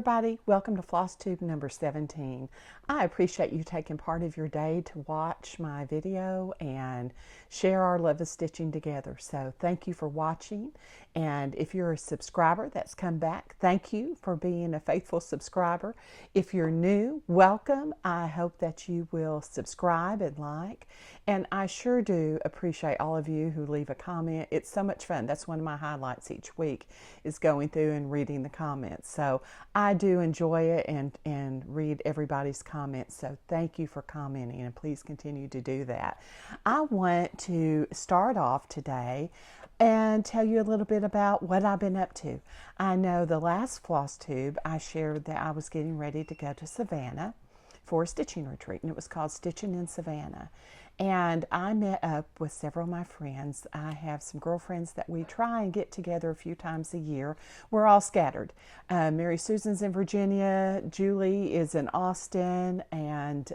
everybody, welcome to Flosstube number 17. I appreciate you taking part of your day to watch my video and share our love of stitching together. So thank you for watching, and if you're a subscriber that's come back, thank you for being a faithful subscriber. If you're new, welcome. I hope that you will subscribe and like, and I sure do appreciate all of you who leave a comment. It's so much fun. That's one of my highlights each week, is going through and reading the comments. So I do enjoy it and read everybody's comments. So thank you for commenting, and please continue to do that. I want to start off today and tell you a little bit about what I've been up to. I know the last Flosstube I shared that I was getting ready to go to Savannah for a stitching retreat, and it was called Stitching in Savannah. And I met up with several of my friends. I have some girlfriends that we try and get together a few times a year. We're all scattered. Mary Susan's in Virginia, Julie is in Austin, and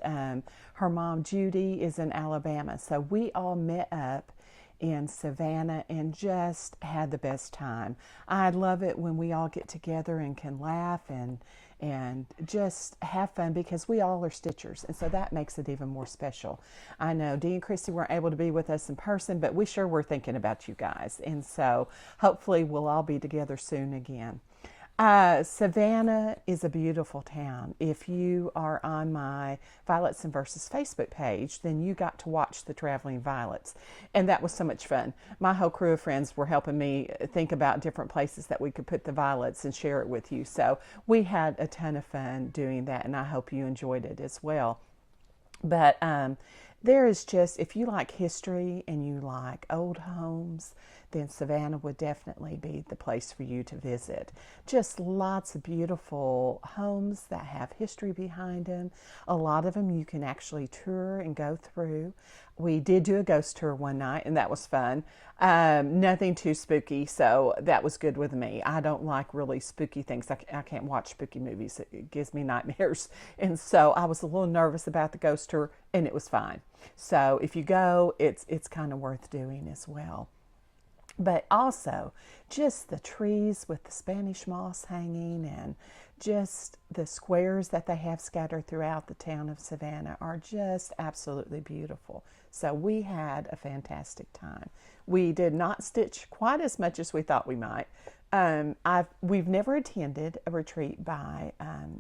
her mom Judy is in Alabama. So we all met up in Savannah and just had the best time. I love it when we all get together and can laugh and just have fun, because we all are stitchers, and so that makes it even more special. I know Dee and Christy weren't able to be with us in person, but we sure were thinking about you guys, and so hopefully we'll all be together soon again. Savannah is a beautiful town. If you are on my Violets and Verses Facebook page, then you got to watch the Traveling Violets, and that was so much fun. My whole crew of friends were helping me think about different places that we could put the violets and share it with you. So we had a ton of fun doing that, and I hope you enjoyed it as well. But there is just, if you like history and you like old homes, then Savannah would definitely be the place for you to visit. Just lots of beautiful homes that have history behind them. A lot of them you can actually tour and go through. We did do a ghost tour one night, and that was fun. Nothing too spooky, so that was good with me. I don't like really spooky things. I can't watch spooky movies. It gives me nightmares. And so I was a little nervous about the ghost tour, and it was fine. So if you go, it's kind of worth doing as well. But also, just the trees with the Spanish moss hanging, and just the squares that they have scattered throughout the town of Savannah are just absolutely beautiful. So we had a fantastic time. We did not stitch quite as much as we thought we might. We've never attended a retreat by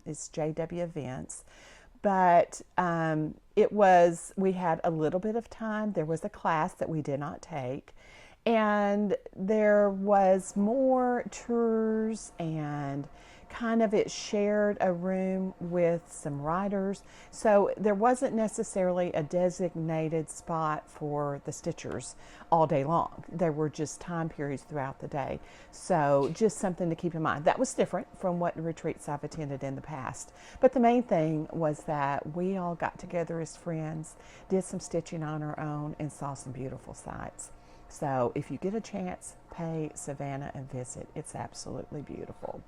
it's JW Events, but we had a little bit of time. There was a class that we did not take, and there was more tours, and kind of it shared a room with some writers. So there wasn't necessarily a designated spot for the stitchers all day long. There were just time periods throughout the day. So just something to keep in mind. That was different from what retreats I've attended in the past. But the main thing was that we all got together as friends, did some stitching on our own, and saw some beautiful sights. So if you get a chance, pay Savannah a visit. It's absolutely beautiful.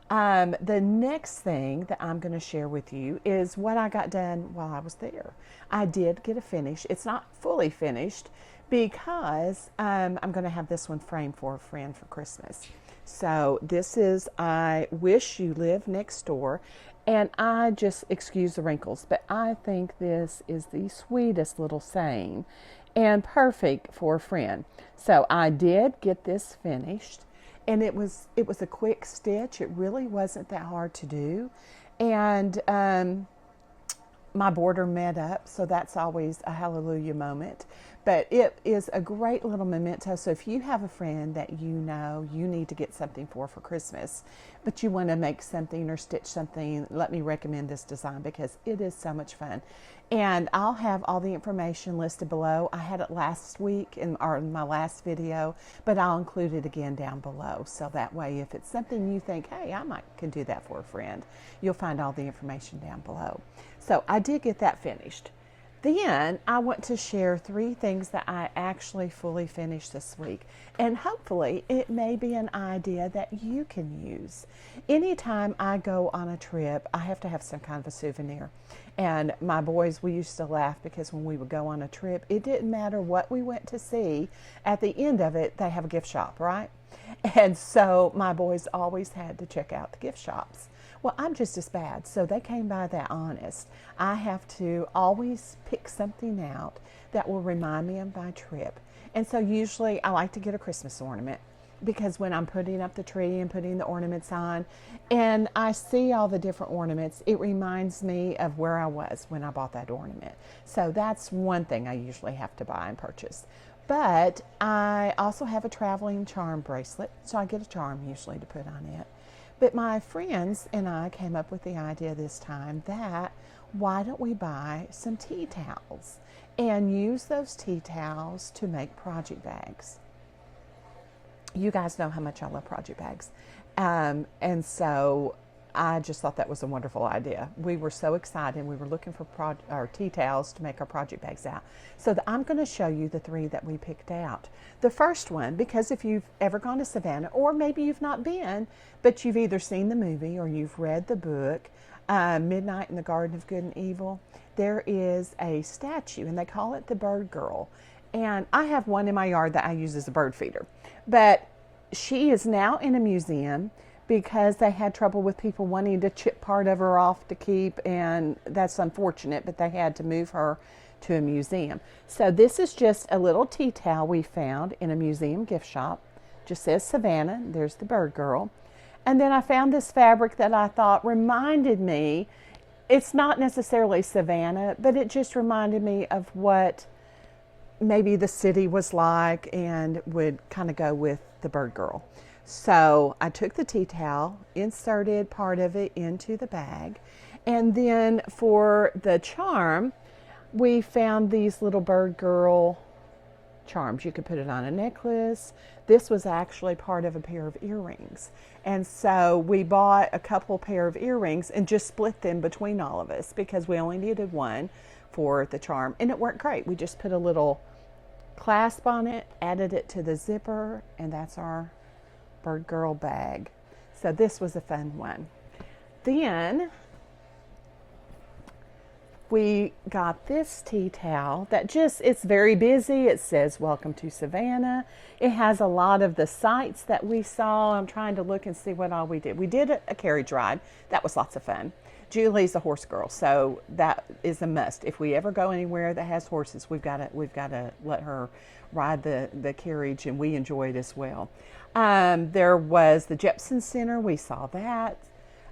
The next thing that I'm going to share with you is what I got done while I was there. I did get a finish. It's not fully finished because I'm going to have this one framed for a friend for Christmas. So this is I Wish You Lived Next Door, and I just, excuse the wrinkles, but I think this is the sweetest little saying and perfect for a friend. So I did get this finished, and it was a quick stitch. It really wasn't that hard to do, and my border met up, so that's always a hallelujah moment. But it is a great little memento. So if you have a friend that you know you need to get something for Christmas, but you want to make something or stitch something, let me recommend this design, because it is so much fun. And I'll have all the information listed below. I had it last week in my last video, but I'll include it again down below. So that way, if it's something you think, hey, I can do that for a friend, you'll find all the information down below. So I did get that finished. Then I want to share 3 things that I actually fully finished this week, and hopefully it may be an idea that you can use. Anytime I go on a trip, I have to have some kind of a souvenir. And my boys, we used to laugh because when we would go on a trip, it didn't matter what we went to see. At the end of it, they have a gift shop, right? And so my boys always had to check out the gift shops. Well, I'm just as bad, so they came by that honest. I have to always pick something out that will remind me of my trip. And so usually I like to get a Christmas ornament, because when I'm putting up the tree and putting the ornaments on and I see all the different ornaments, it reminds me of where I was when I bought that ornament. So that's one thing I usually have to buy and purchase. But I also have a traveling charm bracelet, so I get a charm usually to put on it. But my friends and I came up with the idea this time that why don't we buy some tea towels and use those tea towels to make project bags. You guys know how much I love project bags. And so I just thought that was a wonderful idea. We were so excited. We were looking for our tea towels to make our project bags out. So I'm going to show you the 3 that we picked out. The first one, because if you've ever gone to Savannah, or maybe you've not been, but you've either seen the movie or you've read the book, Midnight in the Garden of Good and Evil, there is a statue, and they call it the Bird Girl. And I have one in my yard that I use as a bird feeder. But she is now in a museum because they had trouble with people wanting to chip part of her off to keep, and that's unfortunate, but they had to move her to a museum. So this is just a little tea towel we found in a museum gift shop. Just says Savannah, there's the Bird Girl. And then I found this fabric that I thought reminded me, it's not necessarily Savannah, but it just reminded me of what maybe the city was like and would kind of go with the Bird Girl. So I took the tea towel, inserted part of it into the bag, and then for the charm, we found these little Bird Girl charms. You could put it on a necklace. This was actually part of a pair of earrings. And so we bought a couple pair of earrings and just split them between all of us because we only needed one for the charm, and it worked great. We just put a little clasp on it, added it to the zipper, and that's our Bird Girl bag. So this was a fun one. Then we got this tea towel that just, it's very busy. It says, "Welcome to Savannah." It has a lot of the sights that we saw. I'm trying to look and see what all we did. We did a carriage ride. That was lots of fun. Julie's a horse girl, so that is a must. If we ever go anywhere that has horses, we've got to let her ride the carriage, and we enjoy it as well. There was the Jepson Center. We saw that.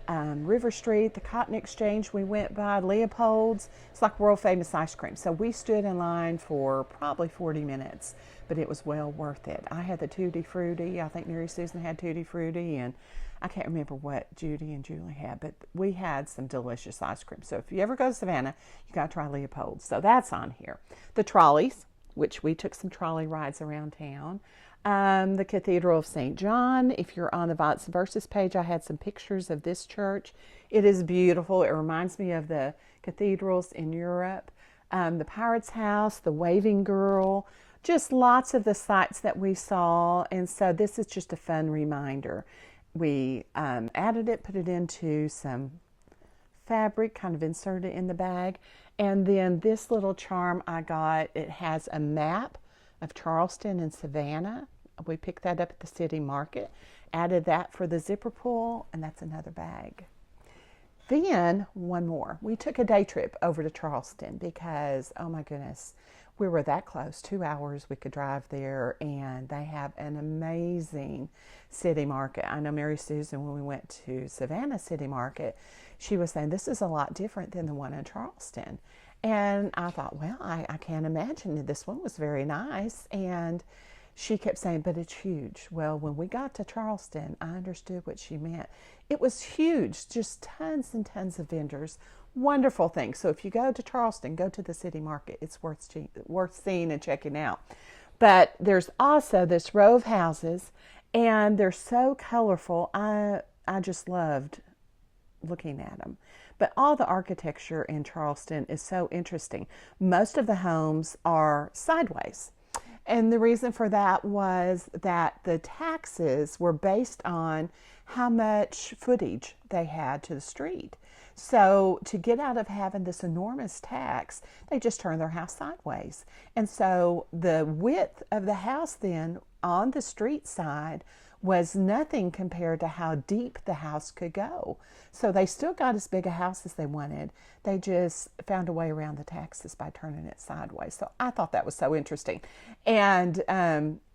River Street, the Cotton Exchange we went by, Leopold's. It's like world famous ice cream. So we stood in line for probably 40 minutes, but it was well worth it. I had the Tutti Frutti. I think Mary Susan had Tutti Frutti, and I can't remember what Judy and Julie had, but we had some delicious ice cream. So if you ever go to Savannah, you got to try Leopold's. So that's on here. The trolleys, which we took some trolley rides around town. The Cathedral of St. John. If you're on the Vites Verses page, I had some pictures of this church. It is beautiful. It reminds me of the cathedrals in Europe. The Pirate's House, the Waving Girl, just lots of the sights that we saw. And so this is just a fun reminder. We added it, put it into some fabric, kind of inserted it in the bag. And then this little charm I got, it has a map of Charleston and Savannah. We picked that up at the city market, added that for the zipper pull, and that's another bag. Then one more. We took a day trip over to Charleston because, oh my goodness, we were that close, 2 hours we could drive there, and they have an amazing city market. I know Mary Susan, when we went to Savannah City Market, she was saying this is a lot different than the one in Charleston. And I thought, well, I can't imagine. This one was very nice. And she kept saying, but it's huge. Well, when we got to Charleston, I understood what she meant. It was huge, just tons and tons of vendors. Wonderful things. So if you go to Charleston, go to the city market. It's worth seeing and checking out. But there's also this row of houses, and they're so colorful. I just loved looking at them. But all the architecture in Charleston is so interesting. Most of the homes are sideways. And the reason for that was that the taxes were based on how much footage they had to the street. So to get out of having this enormous tax, they just turned their house sideways. And so the width of the house then on the street side was nothing compared to how deep the house could go. So they still got as big a house as they wanted. They just found a way around the taxes by turning it sideways. So I thought that was so interesting. And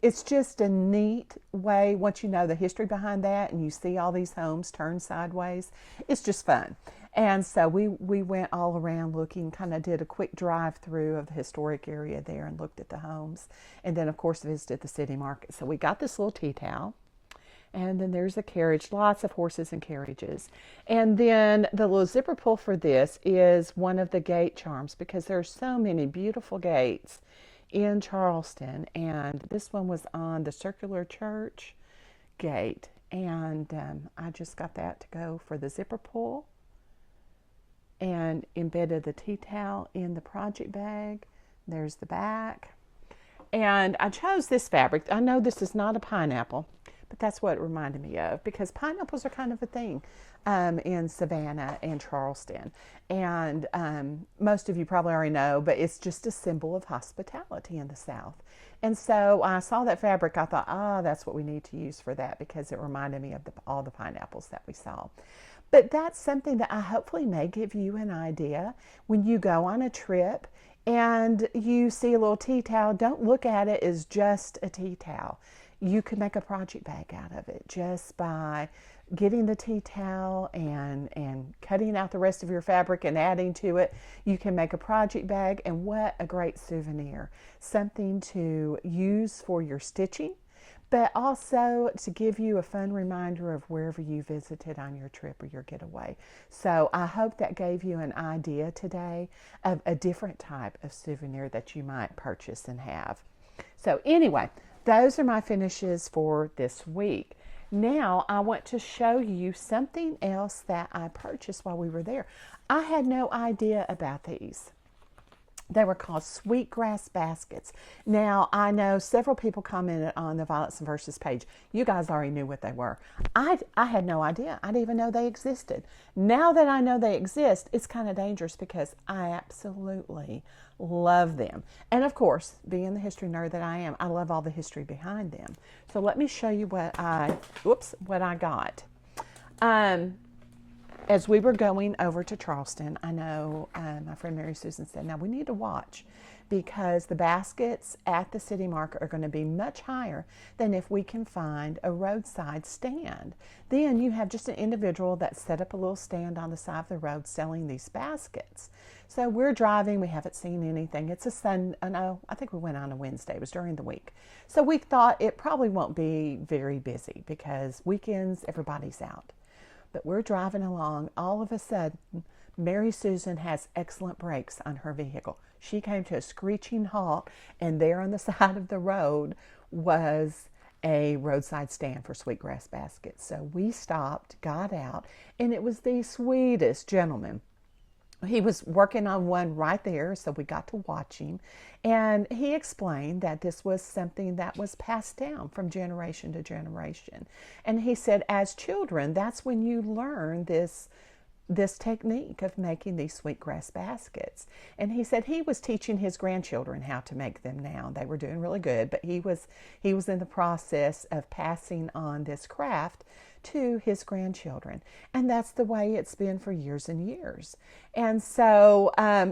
it's just a neat way, once you know the history behind that and you see all these homes turned sideways, it's just fun. And so we went all around looking, kind of did a quick drive through of the historic area there and looked at the homes. And then, of course, visited the city market. So we got this little tea towel. And then there's a carriage, lots of horses and carriages. And then the little zipper pull for this is one of the gate charms, because there's so many beautiful gates in Charleston. And this one was on the circular church gate. And I just got that to go for the zipper pull. And embedded the tea towel in the project bag. There's the back. And I chose this fabric. I know this is not a pineapple, but that's what it reminded me of, because pineapples are kind of a thing in Savannah and Charleston. And most of you probably already know, but it's just a symbol of hospitality in the South. And so I saw that fabric. I thought, that's what we need to use for that, because it reminded me of all the pineapples that we saw. But that's something that I hopefully may give you an idea when you go on a trip and you see a little tea towel. Don't look at it as just a tea towel. You could make a project bag out of it just by getting the tea towel and cutting out the rest of your fabric and adding to it. You can make a project bag, and what a great souvenir. Something to use for your stitching, but also to give you a fun reminder of wherever you visited on your trip or your getaway. So I hope that gave you an idea today of a different type of souvenir that you might purchase and have. So anyway, those are my finishes for this week. Now I want to show you something else that I purchased while we were there. I had no idea about these. They were called Sweetgrass Baskets. Now, I know several people commented on the Violets and Verses page. You guys already knew what they were. I had no idea. I didn't even know they existed. Now that I know they exist, it's kind of dangerous, because I absolutely love them. And of course, being the history nerd that I am, I love all the history behind them. So let me show you what I got. As we were going over to Charleston, I know my friend Mary Susan said, now we need to watch, because the baskets at the city market are going to be much higher than if we can find a roadside stand. Then you have just an individual that set up a little stand on the side of the road selling these baskets. So we're driving, we haven't seen anything. It's a Sunday, no, I think we went on a Wednesday, it was during the week. So we thought it probably won't be very busy, because weekends, everybody's out. But we're driving along. All of a sudden, Mary Susan has excellent brakes on her vehicle. She came to a screeching halt, and there on the side of the road was a roadside stand for Sweetgrass Baskets. So we stopped, got out, and it was the sweetest gentleman. He was working on one right there, so we got to watch him. And he explained that this was something that was passed down from generation to generation. And he said, as children, that's when you learn this technique of making these sweetgrass baskets. And he said he was teaching his grandchildren how to make them now. They were doing really good, but he was in the process of passing on this craft to his grandchildren. And that's the way it's been for years and years. And so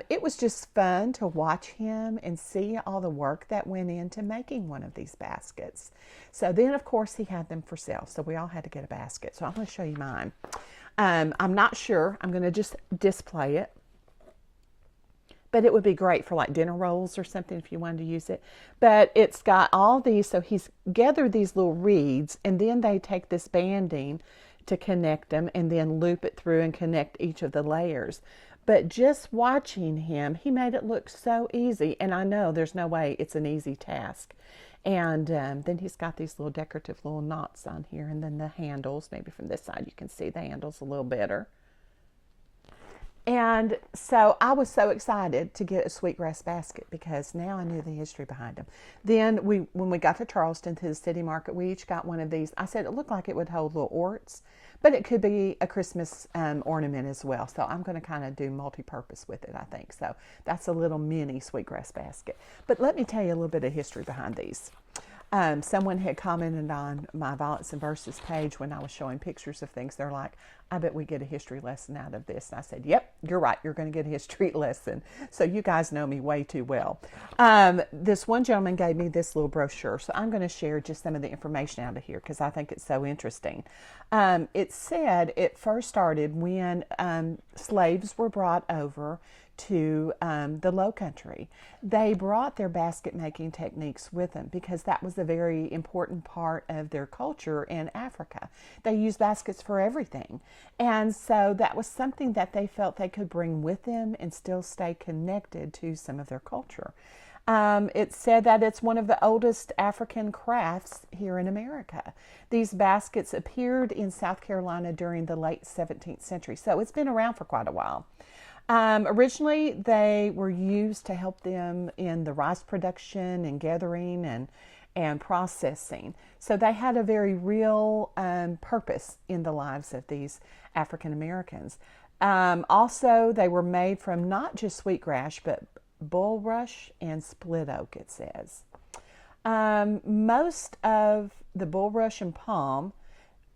it was just fun to watch him and see all the work that went into making one of these baskets. So then, of course, he had them for sale. So we all had to get a basket. So I'm going to show you mine. I'm not sure. I'm going to just display it. But it would be great for like dinner rolls or something if you wanted to use it. But it's got all these, so he's gathered these little reeds, and then they take this banding to connect them and then loop it through and connect each of the layers. But just watching him, he made it look so easy. And I know there's no way it's an easy task. And then he's got these little decorative little knots on here, and then the handles, maybe from this side you can see the handles a little better. And so I was so excited to get a sweetgrass basket, because now I knew the history behind them. Then when we got to Charleston, to the city market, we each got one of these. I said it looked like it would hold little orts, but it could be a Christmas ornament as well. So I'm going to kind of do multi-purpose with it, I think. So that's a little mini sweetgrass basket. But let me tell you a little bit of history behind these. Someone had commented on my Violets and Verses page when I was showing pictures of things. They're like, I bet we get a history lesson out of this. And I said, yep, you're right. You're going to get a history lesson. So you guys know me way too well. This one gentleman gave me this little brochure. So I'm going to share just some of the information out of here because I think it's so interesting. It said it first started when slaves were brought over to the Low Country. They brought their basket making techniques with them because that was a very important part of their culture in Africa. They used baskets for everything. And so that was something that they felt they could bring with them and still stay connected to some of their culture. It said that it's one of the oldest African crafts here in America. These baskets appeared in South Carolina during the late 17th century, so it's been around for quite a while. Originally, they were used to help them in the rice production and gathering and processing. So they had a very real purpose in the lives of these African Americans. Also, they were made from not just sweetgrass, but bulrush and split oak, it says. Most of the bulrush and palm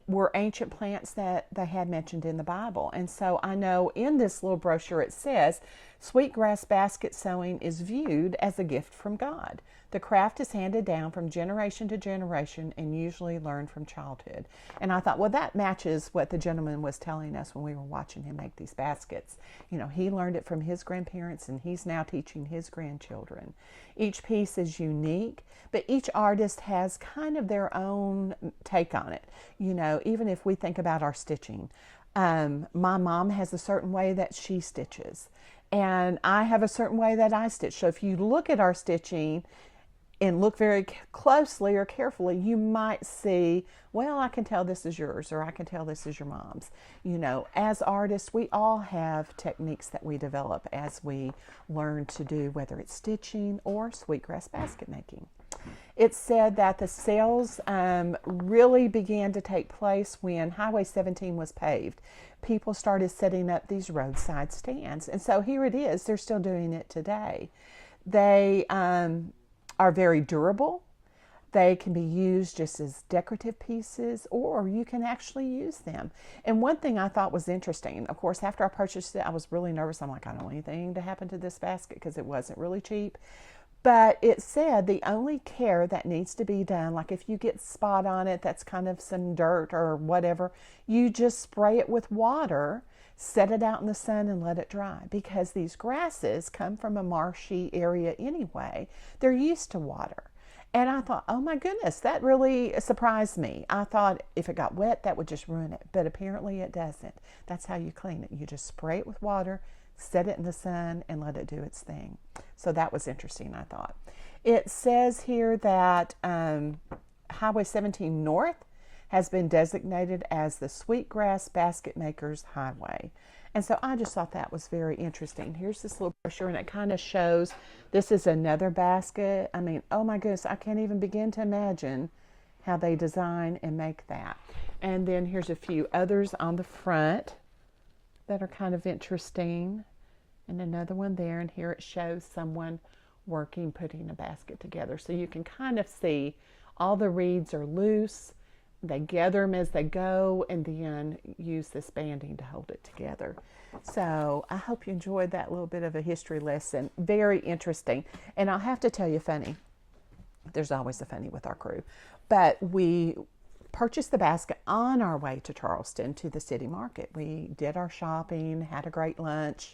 were ancient plants that they had mentioned in the Bible. And so I know in this little brochure it says, Sweetgrass basket sewing is viewed as a gift from God. The craft is handed down from generation to generation and usually learned from childhood. And I thought, well, that matches what the gentleman was telling us when we were watching him make these baskets. You know, he learned it from his grandparents and he's now teaching his grandchildren. Each piece is unique, but each artist has kind of their own take on it. You know, even if we think about our stitching, my mom has a certain way that she stitches and I have a certain way that I stitch. So if you look at our stitching and look very closely or carefully, you might see, well, I can tell this is yours, or I can tell this is your mom's. You know, as artists, we all have techniques that we develop as we learn to do, whether it's stitching or sweetgrass basket making. It said that the sales really began to take place when Highway 17 was paved. People started setting up these roadside stands. And so here it is. They're still doing it today. They are very durable. They can be used just as decorative pieces, or you can actually use them. And one thing I thought was interesting, of course, after I purchased it, I was really nervous. I'm like, I don't want anything to happen to this basket because it wasn't really cheap. But it said the only care that needs to be done, like if you get spot on it, that's kind of some dirt or whatever, you just spray it with water, set it out in the sun and let it dry, because these grasses come from a marshy area anyway. They're used to water. And I thought, oh my goodness, that really surprised me. I thought if it got wet, that would just ruin it. But apparently it doesn't. That's how you clean it. You just spray it with water, set it in the sun, and let it do its thing. So that was interesting, I thought. It says here that Highway 17 North has been designated as the Sweetgrass Basket Makers Highway. And so I just thought that was very interesting. Here's this little brochure, and it kind of shows this is another basket. I mean, oh my goodness, I can't even begin to imagine how they design and make that. And then here's a few others on the front that are kind of interesting. And another one there, and here it shows someone working, putting a basket together. So you can kind of see all the reeds are loose. They gather them as they go and then use this banding to hold it together. So I hope you enjoyed that little bit of a history lesson. Very interesting. And I'll have to tell you funny. There's always a funny with our crew. But we purchased the basket on our way to Charleston to the city market. We did our shopping, had a great lunch,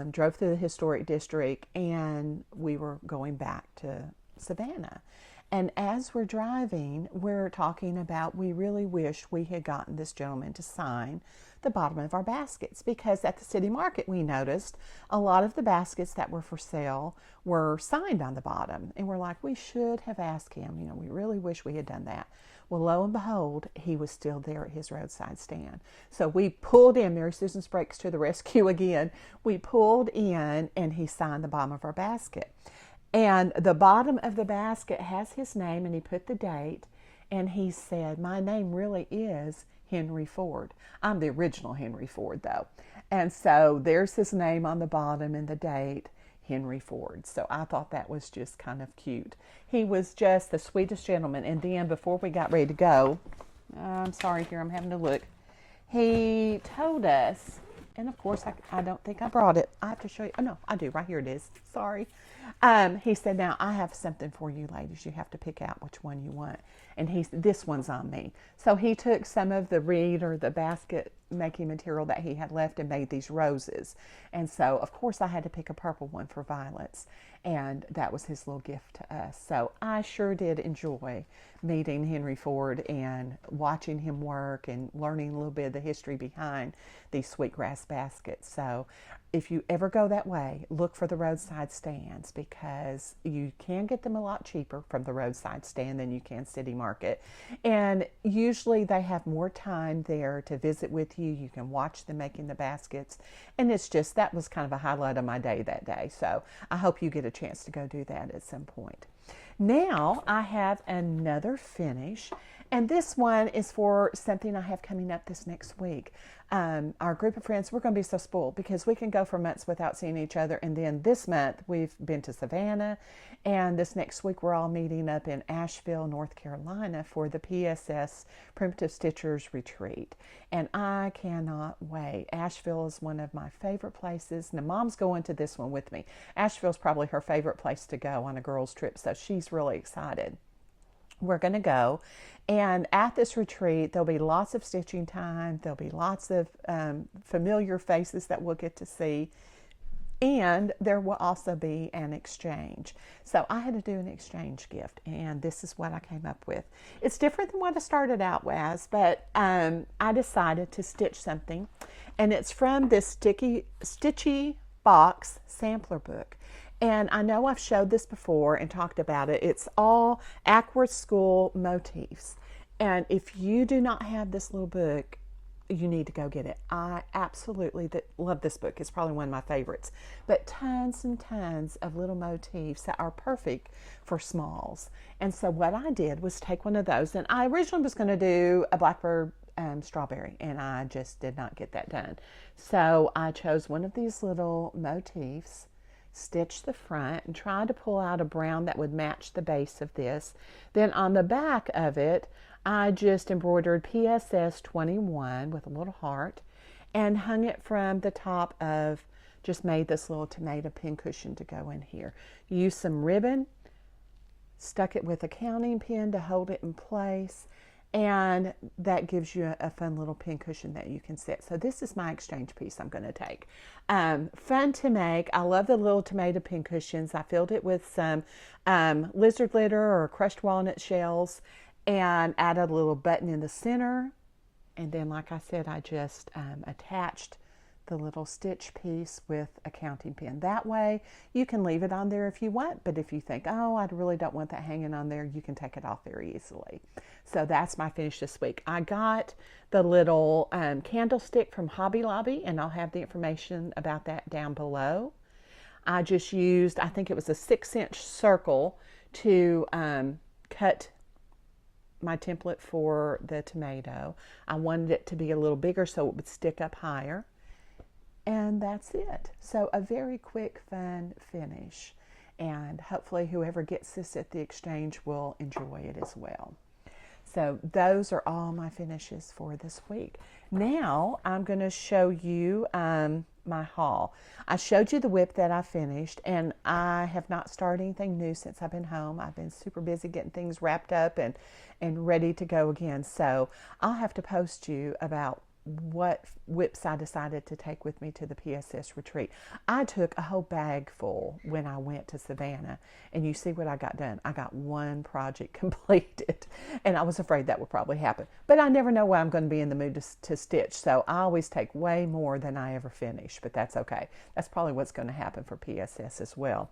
drove through the historic district, and we were going back to Savannah. And as we're driving, we're talking about we really wish we had gotten this gentleman to sign the bottom of our baskets, because at the city market we noticed a lot of the baskets that were for sale were signed on the bottom. And we're like, we should have asked him, you know, we really wish we had done that. Well, lo and behold, he was still there at his roadside stand. So we pulled in, Mary Susan's breaks to the rescue again. We pulled in and he signed the bottom of our basket. And the bottom of the basket has his name, and he put the date, and he said, my name really is Henry Ford. I'm the original Henry Ford, though. And so there's his name on the bottom and the date. Henry Ford. So I thought that was just kind of cute. He was just the sweetest gentleman. And then before we got ready to go, I'm sorry here, I'm having to look. He told us, and of course I don't think I brought it. I have to show you. Oh no, I do. Right here it is. Sorry. He said, now I have something for you ladies. You have to pick out which one you want. And this one's on me. So he took some of the reed or the basket making material that he had left and made these roses. And so of course I had to pick a purple one for violets. And that was his little gift to us. So I sure did enjoy meeting Henry Ford and watching him work and learning a little bit of the history behind these Sweetgrass baskets. So if you ever go that way, look for the roadside stands, because you can get them a lot cheaper from the roadside stand than you can City Market. And usually they have more time there to visit with you. You can watch them making the baskets. And that was kind of a highlight of my day that day. So I hope you get a chance to go do that at some point. Now I have another finish, and this one is for something I have coming up this next week. Our group of friends, we're going to be so spoiled because we can go for months without seeing each other. And then this month we've been to Savannah, and this next week we're all meeting up in Asheville, North Carolina for the PSS Primitive Stitchers Retreat. And I cannot wait. Asheville is one of my favorite places. Now Mom's going to this one with me. Asheville's probably her favorite place to go on a girls' trip, so she's really excited. We're going to go, and at this retreat there'll be lots of stitching time. There'll be lots of familiar faces that we'll get to see, and there will also be an exchange. So I had to do an exchange gift, and this is what I came up with. It's different than what I started out as, but I decided to stitch something, and it's from this StitchyBox sampler book. And I know I've showed this before and talked about it. It's all Ackworth School motifs. And if you do not have this little book, you need to go get it. I absolutely love this book. It's probably one of my favorites. But tons and tons of little motifs that are perfect for smalls. And so what I did was take one of those. And I originally was going to do a blackbird strawberry, and I just did not get that done. So I chose one of these little motifs, stitched the front, and tried to pull out a brown that would match the base of this. Then on the back of it, I just embroidered PSS 21 with a little heart and hung it from the top of, just made this little tomato pincushion to go in here. Used some ribbon, stuck it with a counting pin to hold it in place, and that gives you a fun little pincushion that you can set. So this is my exchange piece I'm going to take. Fun to make. I love the little tomato pincushions. I filled it with some lizard litter or crushed walnut shells and added a little button in the center. And then, like I said, I just attached the little stitch piece with a counting pin. That way you can leave it on there if you want, but if you think, oh, I really don't want that hanging on there, you can take it off very easily. So that's my finish this week. I got the little candlestick from Hobby Lobby, and I'll have the information about that down below. I just used, I think it was a 6-inch circle to cut my template for the tomato. I wanted it to be a little bigger so it would stick up higher. And that's it. So a very quick, fun finish. And hopefully whoever gets this at the exchange will enjoy it as well. So those are all my finishes for this week. Now I'm going to show you my haul. I showed you the whip that I finished, and I have not started anything new since I've been home. I've been super busy getting things wrapped up and ready to go again. So I'll have to post you about what whips I decided to take with me to the PSS retreat. I took a whole bag full when I went to Savannah, and you see what I got done. I got one project completed, and I was afraid that would probably happen, but I never know when I'm going to be in the mood to stitch, so I always take way more than I ever finish, but that's okay. That's probably what's going to happen for PSS as well.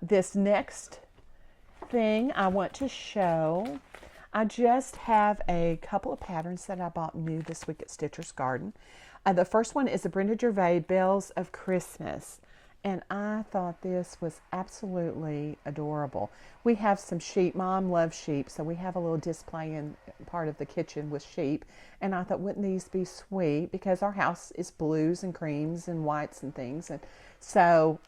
This next thing I want to show, I just have a couple of patterns that I bought new this week at Stitcher's Garden. The first one is the Brenda Gervais Bells of Christmas, and I thought this was absolutely adorable. We have some sheep. Mom loves sheep, so we have a little display in part of the kitchen with sheep, and I thought, wouldn't these be sweet, because our house is blues and creams and whites and things, and so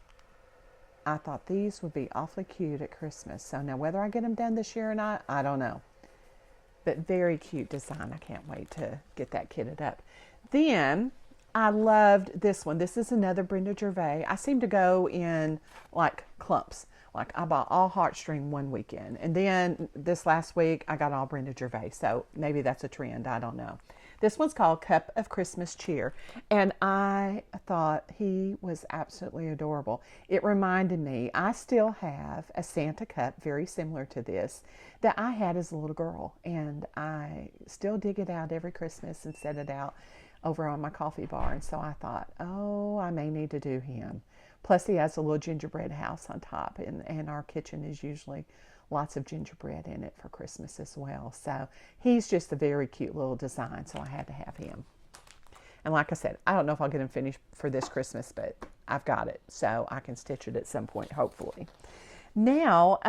I thought these would be awfully cute at Christmas. So now whether I get them done this year or not, I don't know. But very cute design. I can't wait to get that kitted up. Then I loved this one. This is another Brenda Gervais. I seem to go in like clumps. Like I bought all Heartstring one weekend. And then this last week I got all Brenda Gervais. So maybe that's a trend. I don't know. This one's called Cup of Christmas Cheer. And I thought he was absolutely adorable. It reminded me, I still have a Santa cup very similar to this that I had as a little girl. And I still dig it out every Christmas and set it out over on my coffee bar. And so I thought, oh, I may need to do him. Plus he has a little gingerbread house on top. And our kitchen is usually lots of gingerbread in it for Christmas as well. So he's just a very cute little design, so I had to have him. And like I said, I don't know if I'll get him finished for this Christmas, but I've got it, so I can stitch it at some point, hopefully. Now,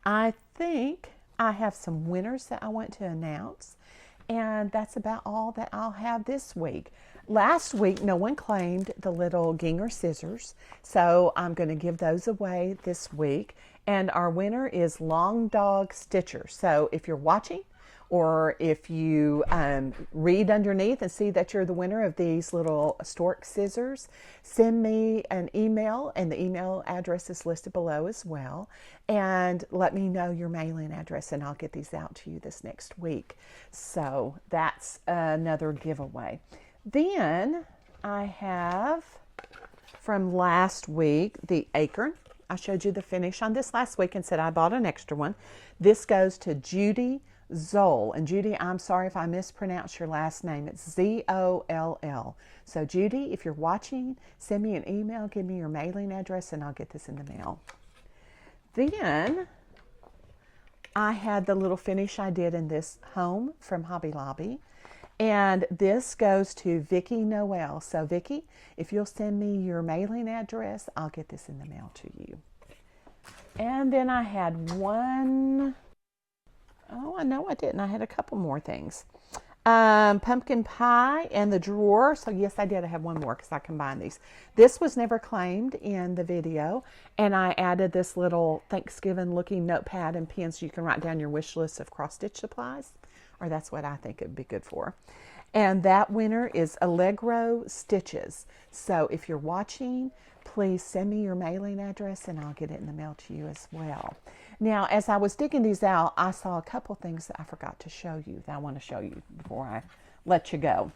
I think I have some winners that I want to announce, and that's about all that I'll have this week. Last week, no one claimed the little Ginger scissors, so I'm going to give those away this week. And our winner is Dawg Stitcher. So if you're watching, or if you read underneath and see that you're the winner of these little stork scissors, send me an email, and the email address is listed below as well. And let me know your mailing address, and I'll get these out to you this next week. So that's another giveaway. Then I have from last week the acorn. I showed you the finish on this last week and said I bought an extra one. This goes to Judy Zola. And Judy, I'm sorry if I mispronounce your last name. It's Z-O-L-L. So Judy, if you're watching, send me an email, give me your mailing address, and I'll get this in the mail. Then I had the little finish I did in this home from Hobby Lobby. And this goes to Vicki Noel. So Vicki, if you'll send me your mailing address, I'll get this in the mail to you. And then I had one, oh, I know I didn't. I had a couple more things. Pumpkin pie and the drawer. So yes, I did. I have one more because I combined these. This was never claimed in the video. And I added this little Thanksgiving looking notepad and pens so you can write down your wish list of cross stitch supplies. Or that's what I think it would be good for. And that winner is Allegro Stitches. So if you're watching, please send me your mailing address and I'll get it in the mail to you as well. Now, as I was digging these out, I saw a couple things that I forgot to show you that I want to show you before I let you go.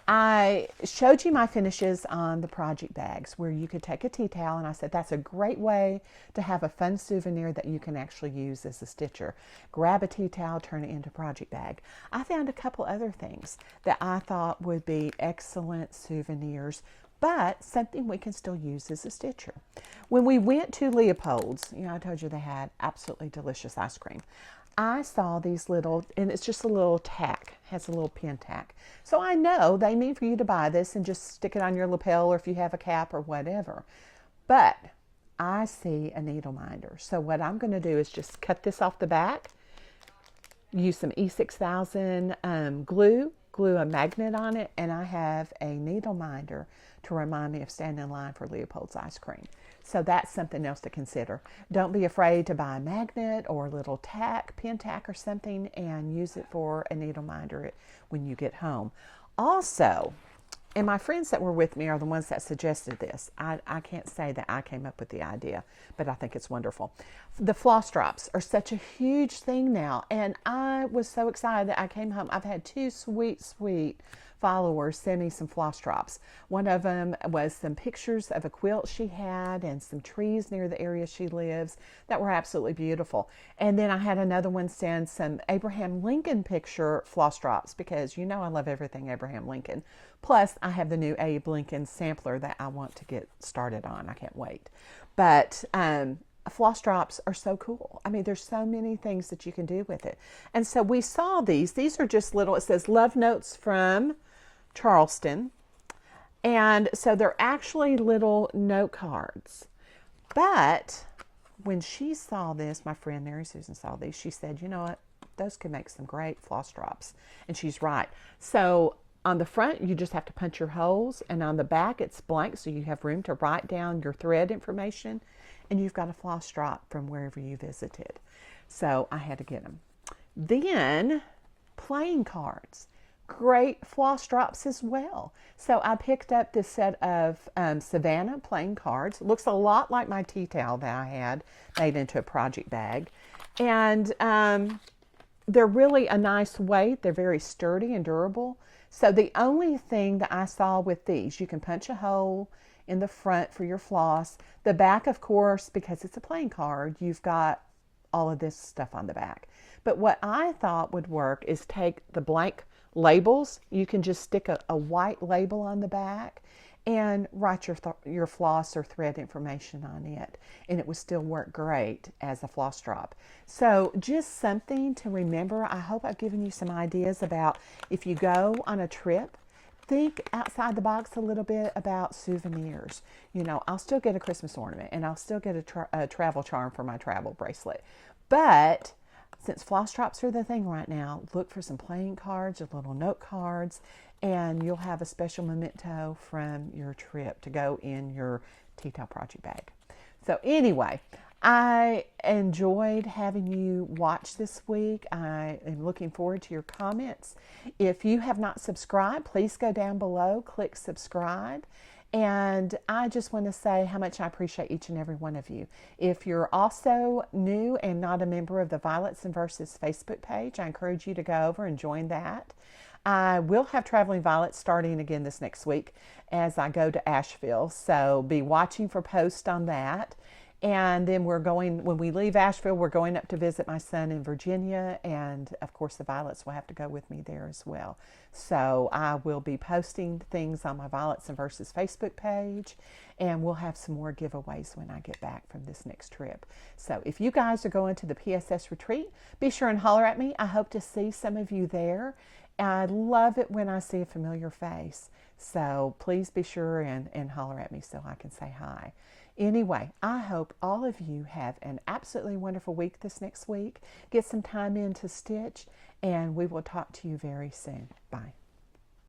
I showed you my finishes on the project bags where you could take a tea towel, and I said that's a great way to have a fun souvenir that you can actually use as a stitcher. Grab a tea towel, turn it into a project bag. I found a couple other things that I thought would be excellent souvenirs, but something we can still use as a stitcher. When we went to Leopold's, you know, I told you they had absolutely delicious ice cream. I saw these little, and it's just a little tack, has a little pin tack. So I know they mean for you to buy this and just stick it on your lapel, or if you have a cap or whatever. But I see a needle minder. So what I'm going to do is just cut this off the back, use some E6000 glue a magnet on it, and I have a needle minder to remind me of standing in line for Leopold's ice cream. So that's something else to consider. Don't be afraid to buy a magnet or a little tack, pin tack or something, and use it for a needle minder when you get home. Also, and my friends that were with me are the ones that suggested this. I can't say that I came up with the idea, but I think it's wonderful. The floss drops are such a huge thing now, and I was so excited that I came home. I've had two sweet followers send me some floss drops. One of them was some pictures of a quilt she had and some trees near the area she lives that were absolutely beautiful. And then I had another one send some Abraham Lincoln picture floss drops, because you know I love everything Abraham Lincoln. Plus I have the new Abe Lincoln sampler that I want to get started on. I can't wait. But floss drops are so cool. I mean, there's so many things that you can do with it. And so we saw these. These are just little, it says love notes from Charleston. And so they're actually little note cards. But when she saw this, my friend Mary Susan saw these, she said, you know what, those could make some great floss drops. And she's right. So on the front, you just have to punch your holes, and on the back, it's blank, so you have room to write down your thread information, and you've got a floss drop from wherever you visited. So I had to get them. Then playing cards. Great floss drops as well. So I picked up this set of Savannah playing cards. It looks a lot like my tea towel that I had made into a project bag. And they're really a nice weight. They're very sturdy and durable. So the only thing that I saw with these, you can punch a hole in the front for your floss. The back, of course, because it's a playing card, you've got all of this stuff on the back. But what I thought would work is take the blank labels. You can just stick a white label on the back and write your floss or thread information on it, and it would still work great as a floss drop. So just something to remember. I hope I've given you some ideas about if you go on a trip, think outside the box a little bit about souvenirs. You know, I'll still get a Christmas ornament, and I'll still get a travel charm for my travel bracelet. But since floss drops are the thing right now, look for some playing cards or little note cards, and you'll have a special memento from your trip to go in your tea towel project bag. So anyway, I enjoyed having you watch this week. I am looking forward to your comments. If you have not subscribed, please go down below, click subscribe. And I just want to say how much I appreciate each and every one of you. If you're also new and not a member of the Violets and Verses Facebook page, I encourage you to go over and join that. I will have Traveling Violets starting again this next week as I go to Asheville, so be watching for posts on that. And then when we leave Asheville, we're going up to visit my son in Virginia, and of course the Violets will have to go with me there as well. So I will be posting things on my Violets and Verses Facebook page, and we'll have some more giveaways when I get back from this next trip. So if you guys are going to the PSS retreat, be sure and holler at me. I hope to see some of you there. I love it when I see a familiar face. So please be sure and holler at me so I can say hi. Anyway, I hope all of you have an absolutely wonderful week this next week. Get some time in to stitch, and we will talk to you very soon. Bye.